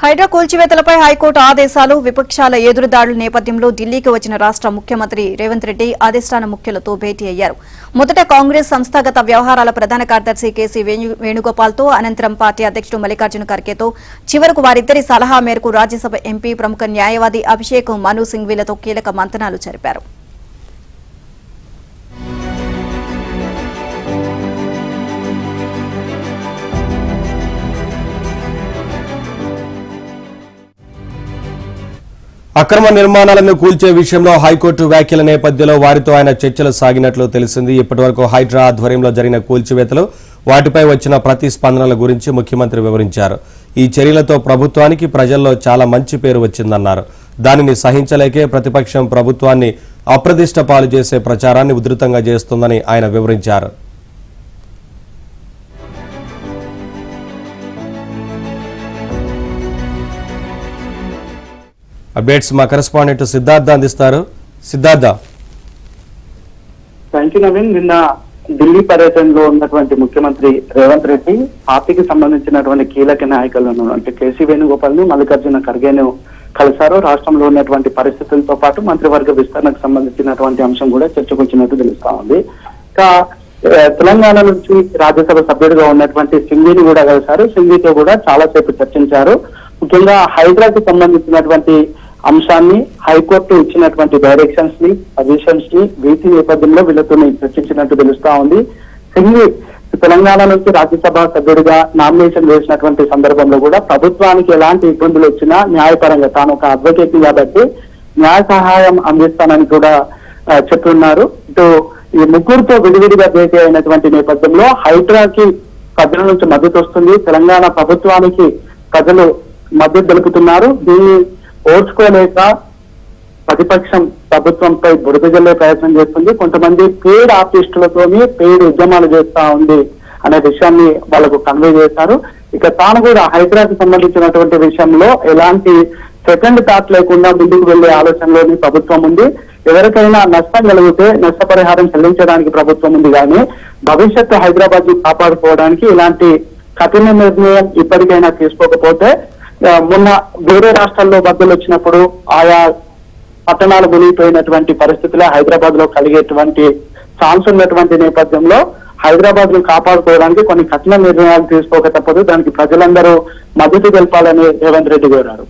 Hydraa కూల్చివేతలపై high court ఆదేశాలు విపక్షాల ఎదురుదాడుల నేపథ్యంలో ఢిల్లీకి వచ్చిన రాష్ట ముఖ్యమంత్రి రేవంత్ రెడ్డి అధిష్టాన ముఖ్యులతో భేటీ అయ్యారు. మొదట కాంగ్రెస్ సంస్థాగత వ్యవహారాల ప్రధాన కార్యదర్శి కేసీ వేణుగోపాల్తో, అనంతరం పార్టీ అధ్యక్షుడు మల్లికార్జున ఖర్గేతో, చివరకు వారిద్దరి సలహా మేరకు రాజ్యసభ ఎంపీ ప్రముఖ న్యాయవాది అభిషేక్ మను సింఘ్వీలతో కీలక మంతనాలు జరిపారు. అక్రమ నిర్మాణాలను కూల్చే విషయంలో హైకోర్టు వ్యాఖ్యల నేపథ్యంలో వారితో ఆయన చర్చలు సాగినట్లు తెలిసింది. ఇప్పటివరకు హైడ్రా ఆధ్వర్యంలో జరిగిన కూల్చివేతలు, వాటిపై వచ్చిన ప్రతిస్పందనల గురించి ముఖ్యమంత్రి వివరించారు. ఈ చర్యలతో ప్రభుత్వానికి ప్రజల్లో చాలా మంచి పేరు వచ్చిందన్నారు. దానిని సహించలేకే ప్రతిపక్షం ప్రభుత్వాన్ని అప్రదిష్ట పాలు చేసే ప్రచారాన్ని ఉధృతంగా చేస్తుందని ఆయన వివరించారు. అప్డేట్స్ మా కరెస్పాండెంట్ సిద్ధార్థ అందిస్తారు. సిద్ధార్థ. Thank you Naveen. నిన్న ఢిల్లీ పర్యటనలో ఉన్నటువంటి ముఖ్యమంత్రి రేవంత్ రెడ్డి పార్టీకి సంబంధించినటువంటి కీలక నాయకులను అంటే కేసీ వేణుగోపాల్ ను, మల్లికార్జున ఖర్గేను కలిశారు. రాష్ట్రంలో ఉన్నటువంటి పరిస్థితులతో పాటు మంత్రివర్గ విస్తరణకు సంబంధించినటువంటి అంశం కూడా చర్చకు వచ్చినట్టు తెలుస్తా ఉంది. ఇంకా తెలంగాణ నుంచి రాజ్యసభ సభ్యుడిగా ఉన్నటువంటి సింఘ్వీని కూడా కలిశారు. సింఘ్వీతో కూడా చాలాసేపు చర్చించారు. ముఖ్యంగా హైడ్రాకి సంబంధించినటువంటి అంశాన్ని, హైకోర్టు ఇచ్చినటువంటి డైరెక్షన్స్ ని, సజెషన్స్ ని, వీటి నేపథ్యంలో వీళ్ళతో చర్చించినట్టు తెలుస్తా ఉంది. సింఘ్వీ తెలంగాణ నుంచి రాజ్యసభ సభ్యుడిగా నామినేషన్ వేసినటువంటి సందర్భంలో కూడా ప్రభుత్వానికి ఎలాంటి ఇబ్బందులు వచ్చినా న్యాయపరంగా తాను ఒక అడ్వకేట్ కాబట్టి న్యాయ సహాయం అందిస్తానని కూడా చెప్తున్నారు. ఇటు ఈ ముగ్గురుతో విడివిడిగా భేటీ అయినటువంటి నేపథ్యంలో హైడ్రాకి ప్రజల నుంచి మద్దతు వస్తుంది. తెలంగాణ ప్రభుత్వానికి ప్రజలు మద్దతు తెలుపుతున్నారు. దీన్ని ఓర్చుకోలేక ప్రతిపక్షం ప్రభుత్వంపై బురద జల్లే ప్రయత్నం చేస్తుంది. కొంతమంది పేడ్ ఆర్టిస్టులతోని పేడ్ ఉద్యమాలు చేస్తా ఉంది అనే విషయాన్ని వాళ్ళకు కన్వే చేశారు. ఇక తాను కూడా హైడ్రాకి సంబంధించినటువంటి విషయంలో ఎలాంటి సెకండ్ థాట్ లేకుండా ముందుకు వెళ్లే ఆలోచనలోని ప్రభుత్వం ఉంది. ఎవరికైనా నష్టం కలిగితే నష్టపరిహారం చెల్లించడానికి ప్రభుత్వం ఉంది, కానీ భవిష్యత్తు హైదరాబాద్ ని కాపాడుకోవడానికి ఇలాంటి కఠిన నిర్ణయం ఇప్పటికైనా తీసుకోకపోతే మొన్న వేరే రాష్ట్రాల్లో బద్దలు వచ్చినప్పుడు ఆయా పట్టణాలు మునిగిపోయినటువంటి పరిస్థితులే హైదరాబాద్ లో కలిగేటువంటి ఛాన్స్ ఉన్నటువంటి నేపథ్యంలో హైదరాబాద్ ను కాపాడుకోవడానికి కొన్ని కఠిన నిర్ణయాలు తీసుకోక తప్పదు. దానికి ప్రజలందరూ మద్దతు తెలపాలని రేవంత్ రెడ్డి కోరారు.